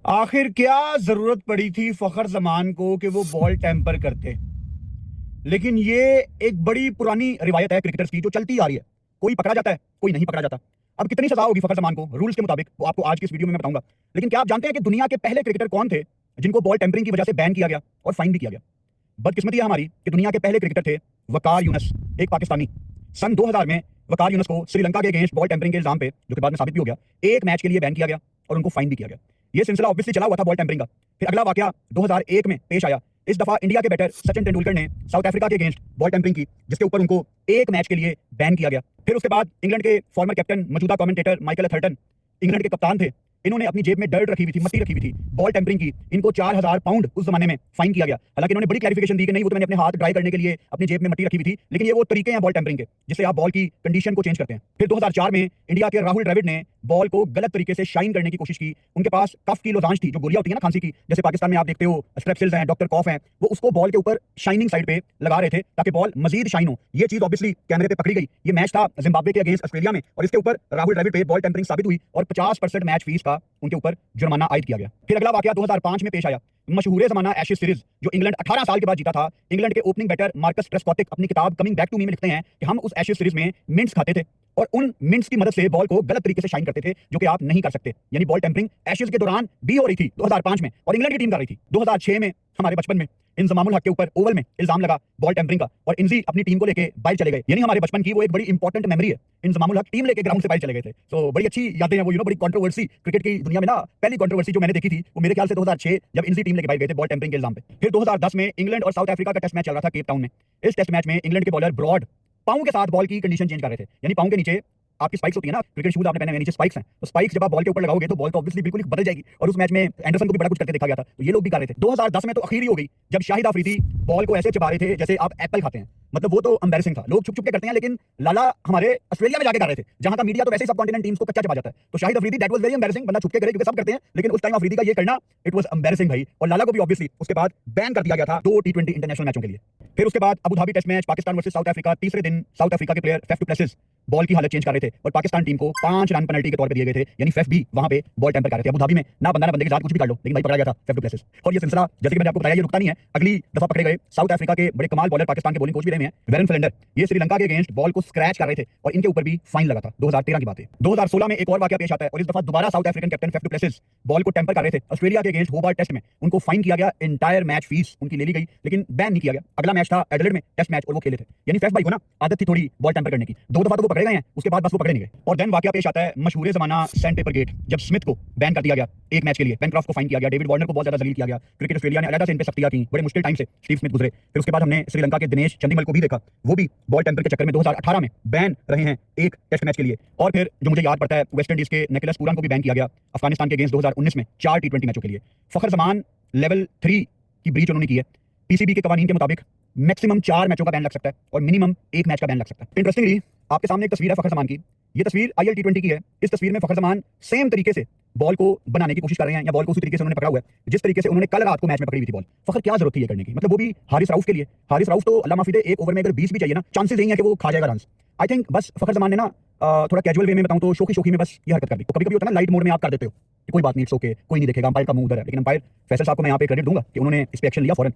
आखिर क्या जरूरत पड़ी थी फखर जमान को कि वो बॉल टेम्पर करते। लेकिन ये एक बड़ी पुरानी रिवायत है क्रिकेटर्स की जो चलती आ रही है। कोई पकड़ा जाता है, कोई नहीं पकड़ा जाता। अब कितनी सजा होगी फखर जमान को रूल्स के मुताबिक, वो आपको आज की इस वीडियो में मैं बताऊंगा। लेकिन क्या आप जानते हैं कि दुनिया के पहले क्रिकेटर कौन थे जिनको बॉल टेम्परिंग की वजह से बैन किया गया और फाइन भी किया गया? बदकिस्मती है हमारी कि दुनिया के पहले क्रिकेटर थे वकार यूनस, एक पाकिस्तानी। सन 2000 में वकार यूनस को श्रीलंका के अगेंस्ट बॉल टेम्परिंग के इल्जाम पे, जो कि बाद में साबित भी हो गया, एक मैच के लिए बैन किया गया और उनको फाइन भी किया गया। ये सिलसिला ऑब्वियसली चला हुआ था बॉल टेम्परिंग का। फिर अगला वाकया 2001 में पेश आया। इस दफा इंडिया के बैटर सचिन तेंदुलकर ने साउथ अफ्रीका के अगेंस्ट बॉल टेम्परिंग की, जिसके ऊपर उनको एक मैच के लिए बैन किया गया। फिर उसके बाद इंग्लैंड के फॉर्मर कैप्टन, मौजूदा कमेंटेटर माइकल एथर्टन, इंग्लैंड के कप्तान थे, इन्होंने अपनी जेब में डर्ट रखी हुई थी, मट्टी रखी हुई थी, बॉल टेम्परिंग की, इनको 4000 पाउंड उस जमाने में फाइन किया गया। हालांकि इन्होंने बड़ी क्लैरिफिकेशन दी कि नहीं, वो तो मैंने अपने हाथ ड्राई करने के लिए अपनी जेब में मट्टी रखी हुई थी, लेकिन ये वो तरीके हैं बॉल टेम्परिंग के जिससे आप बॉल की कंडीशन को चेंज करते हैं। फिर 2004 में इंडिया के राहुल द्रविड़ ने बॉल को गलत तरीके से शाइन करने की कोशिश की। उनके पास कफ की लोजांश थी, जो गोलियां होती है ना खांसी की, जैसे पाकिस्तान में आप देखते हो स्ट्रेप्सिल्स हैं, डॉक्टर कॉफ हैं, वो उसको बॉल के ऊपर शाइनिंग साइड पे लगा रहे थे ताकि बॉल मजीद शाइन हो। ये चीज ऑब्वियसली कैमरे पे पकड़ी गई। ये मैच था जिम्बाब्वे के अगेंस्ट ऑस्ट्रेलिया में, और इसके ऊपर राहुल द्रविड़ पे बॉल टेम्परिंग साबित हुई और 50% मैच फीस का उनके ऊपर जुर्माना आयद किया गया। फिर अगला वाकया 2005 में पेश आया। मशहूर जमाना एशेज सीरीज जो इंग्लैंड 18 साल के बाद जीता था। इंग्लैंड के ओपनिंग बैटर मार्कस ट्रेस्कॉटिक अपनी किताब कमिंग बैक टू मी में लिखते हैं कि हम उस एशेज सीरीज में मिंट्स खाते थे और उन मिंट्स की मदद से बॉल को गलत तरीके से शाइन करते थे, जो कि आप नहीं कर सकते। यानी बॉल टेम्परिंग एशेज के दौरान भी हो रही थी 2005 में, और इंग्लैंड की टीम कर रही थी। 2006 में हमारे बचपन में इंजमामुल हक के ऊपर ओवल में इल्जाम लगा बॉल टेम्परिंग का, और इंजी अपनी टीम को लेके बाहर चले गए। यानी हमारे बचपन की वो एक बड़ी इंपॉर्टेंट मेमोरी है। इंजमामुल हक टीम लेके ग्राउंड से बाहर चले गए थे। सो बड़ी अच्छी यादें हैं वो, बड़ी कंट्रोवर्सी क्रिकेट की दुनिया में ना, पहली कंट्रोवर्सी जो मैंने देखी थी वो मेरे ख्याल से 2006 जब इंजी टीम लेके बाहर गए थे बॉल टेम्परिंग के इल्जाम पे। फिर 2010 में इंग्लैंड और साउथ अफ्रीका का टेस्ट मैच चल रहा था केप टाउन में। इस टेस्ट मैच में इंग्लैंड के बॉलर ब्रॉड पांव के साथ बॉल की कंडीशन चेंज कर रहे थे। यानी पांव के नीचे आपकी स्पाइक्स होती है ना, क्रिकेट शूज आपने पहने हुए, नीचे स्पाइक्स हैं, तो स्पाइक्स जब आप बॉल के ऊपर लगाओगे तो बॉल तो ऑब्वियसली बिल्कुल ही बदल जाएगी। और उस मैच में एंडरसन को भी बड़ा कुछ करके देखा गया था, तो ये लोग भी कर रहे थे। 2010 में तो अखीर ही हो गई जब शाहिद अफरीदी बॉल को ऐसे चिपा रहे थे जैसे आप एप्पल खाते हैं। मतलब वो तो एम्बैरेसिंग था। लोग छुप छुप के करते हैं, लेकिन लाला हमारे ऑस्ट्रेलिया में जाके कर रहे थे, जहां का मीडिया तो वैसे ही सब कॉन्टिनेंट टीम्स को कच्चा चिपा जाता है। तो Shahid Afridi that was very embarrassing. बंदा छुप के करे क्योंकि सब करते हैं, लेकिन उस टाइम अफरीदी का ये करना इट वाज एम्बैरेसिंग भाई। और लाला को भी ऑब्वियसली उसके बाद बैन कर दिया गया था 2 टी20 इंटरनेशनल मैचों के लिए। फिर उसके बाद Abu Dhabi test match Pakistan versus South Africa. तीसरे दिन साउथ अफ्रीका के player Faf du Plessis ball की हालत चेंज कर रहे थे और पाकिस्तान टीम को 5 रन पेनल्टी के तौर पे दिए गए थे। यानी फेफ भी वहां पे बॉल टेम्पर कर रहे थे। अबू धाबी में ना बंदा ना बंदे के साथ कुछ भी कर लो, लेकिन भाई पकड़ा गया था फेफ डु प्लेसिस। और ये सिलसिला जैसे कि मैंने आपको बताया ये रुकता नहीं है। अगली दफा पकड़े गए साउथ अफ्रीका के बड़े कमाल बॉलर, पाकिस्तान के बॉलिंग कोच भी रहे हैं, वेरन फ्लेंडर। ये श्रीलंका के अगेंस्ट बॉल को स्क्रैच कर रहे थे और इनके ऊपर भी फाइन लगा था। 2013 की बात है। 2016 में एक और वाकया पेश आता है और इस दफा दोबारा South African captain Faf du Plessis ball को टेम्पर कर रहे थे। ऑस्ट्रेलिया के अगेंस्ट होबार्ट टेस्ट में उनको फाइन किया गया, एंटायर मैच फीस उनकी ले ली गई, लेकिन बैन नहीं किया गया। अगला मैच था एडिलेड में टेस्ट मैच और वो खेले थे। यानी फेफ भाई को ना आदत थी थोड़ी बॉल टेम्पर करने की। 2 दफा तो वो पकड़े गए हैं, उसके बाद बस वो पकड़े नहीं गए। और देन वाकया पेश आता है मशहूर जमाना सैंड पेपर गेट, जब स्मिथ को बैन कर दिया गया एक मैच के लिए, पेनक्रॉफ्ट को फाइन किया गया, डेविड वार्नर को बहुत ज्यादा जलील किया गया। क्रिकेट ऑस्ट्रेलिया ने अलग से इन पे सख्तियां की, बड़े मुश्किल टाइम से स्टीव स्मिथ गुजरे। फिर उसके बाद हमने श्रीलंका के दिनेश चंदीमल को भी देखा, वो भी बॉल टेम्पर के चक्कर में 2018 में बैन रहे हैं एक टेस्ट मैच के लिए। और फिर जो मुझे याद पड़ता है वेस्ट इंडीज के निकोलस पूरन को भी बैन किया गया अफगानिस्तान के अगेंस्ट 2019 में 4 टी20 मैचों के लिए। फखर जमान लेवल 3 की ब्रीच उन्होंने की है। पीसीबी के कवानीन के मुताबिक मैक्सिमम 4 मैचों का बैन लग सकता है और मिनिमम 1 मैच का बैन लग सकता है। इंटरेस्टिंगली आपके सामने एक तस्वीर है फखर जमान की। ये तस्वीर आईएल टी20 की है। इस तस्वीर में फखर जमान सेम तरीके से बॉल को बनाने की कोशिश कर रहे हैं, या बॉल को उसी तरीके से उन्होंने पकड़ा हुआ है जिस तरीके से उन्होंने कल रात को मैच में पकड़ी हुई थी बॉल। फखर क्या जरूरत थी ये करने की, मतलब वो भी हारिस रऊफ के लिए। हारिस रऊफ तो अल्लाह माफी दे, एक ओवर में अगर 20 भी चाहिए ना, चांसेस यही है कि वो खा जाएगा रन। आई थिंक बस फखर जमान ने ना थोड़ा कैजुअल वे में बताऊं तो शोखी शोखी में बस ये हरकत कर दी। तो कभी कभी होता है ना लाइट मोड में आप कर देते हो कि कोई बात नहीं, इट्स ओके, कोई नहीं देखेगा, अंपायर का मुंह उधर है। लेकिन अंपायर फैसल साहब को मैं यहाँ पे क्रेडिट दूंगा कि उन्होंने इस पे एक्शन लिया फौरन।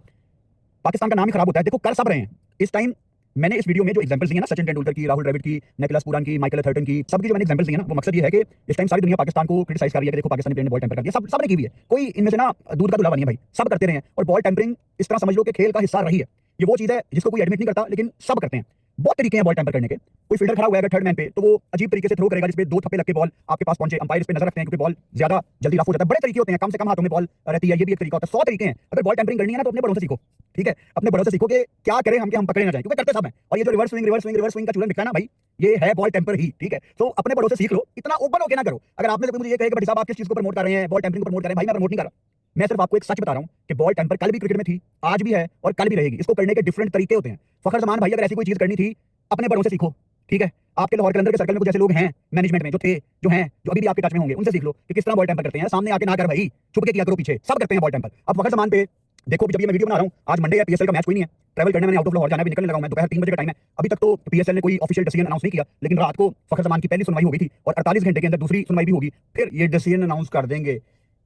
पाकिस्तान का नाम ही खराब होता है। देखो कर सब रहे हैं इस टाइम। मैंने इस वीडियो में जो एग्जांपल्स दिए ना, सचिन तेंदुलकर की, राहुल द्रविड़ की, निकोलस पूरन की, माइकल एथर्टन की, सबकी जो मैंने एग्जांपल्स दिए ना, वो मकसद ये है कि इस टाइम सारी दुनिया पाकिस्तान को क्रिटिसाइज कर रही है कि देखो पाकिस्तानी प्लेयर ने बॉल टेम्पर कर दिया। सबने की हुई है, कोई इनमें से ना दूध का दुल्हा नहीं है भाई, सब करते रहे हैं। और बॉल टेम्परिंग इस तरह समझ लो कि खेल का हिस्सा रही है। ये वो चीज है जिसको कोई एडमिट नहीं करता, लेकिन सब करते हैं। बहुत तरीके हैं बॉल टेम्पर करने के। कोई फील्डर खड़ा हुआ है अगर थर्ड मैन पे, तो वो अजीब तरीके से थ्रो करेगा जिसपे 2 थप्पे लग के बॉल आपके पास पहुंचे। अंपायर इस पे नजर रखते हैं क्योंकि बॉल ज्यादा जल्दी रफ हो जाता है। बड़े तरीके होते हैं, कम से कम हाथों में बॉल रहती है, ये भी एक तरीका होता है। 100 तरीके हैं। अगर बॉल टेम्परिंग करनी है ना तो अपने बड़ों से सीखो, ठीक है? अपने बड़ों से सीखो कि क्या करें हम कि हम पकड़े ना जाए, क्योंकि करते सब हैं। और ये जो रिवर्स स्विंग का चूरन दिखता है ना भाई, ये है बॉल टेम्पर ही, ठीक है? तो अपने बड़ों से सीख लो, इतना ओपन होकर ना करो। अगर आपने मुझे ये कहे कि भाई साहब आप किस चीज को प्रमोट कर रहे हैं, बॉल टेम्परिंग को प्रमोट कर रहे हैं, भाई मैं प्रमोट नहीं कर रहा। मैं सिर्फ आपको एक सच बता रहा हूं कि बॉल टेम्पर कल भी क्रिकेट में थी, आज भी है और कल भी रहेगी। इसको करने के डिफरेंट तरीके होते हैं। फखर जमान भाई अगर ऐसी कोई चीज करनी थी, अपने बड़ों से सीखो, ठीक है? आपके लाहौर कलंदर के सर्कल में कुछ ऐसे लोग हैं मैनेजमेंट में, जो थे, जो हैं, जो अभी भी आपके टच में होंगे, उनसे सीख लो कि किस तरह बॉल टेम्पर करते हैं। सामने आके ना कर भाई, छुप के किया करो, पीछे सब करते हैं बॉल टेम्पर। अब फखर जमान पे देखो, जब ये मैं वीडियो बना रहा हूं, आज मंडे है, पीएसएल का मैच कोई नहीं है, ट्रैवल करने मैंने आउट ऑफ लाहौर जाना है, निकलने लगा हूं मैं, दोपहर 3 बजे का टाइम है। अभी तक तो पीएसएल ने कोई ऑफिशियल डिसीजन अनाउंस नहीं किया, लेकिन रात को फखर जमान की पहली सुनवाई हो गई थी और 48 घंटे के अंदर दूसरी सुनवाई भी होगी, फिर ये डिसीजन अनाउंस कर देंगे।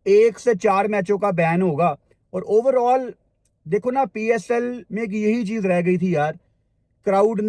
1 से 4 मैचों का बैन होगा। और ओवरऑल देखो ना, पीएसएल में एक यही चीज रह गई थी यार, क्राउड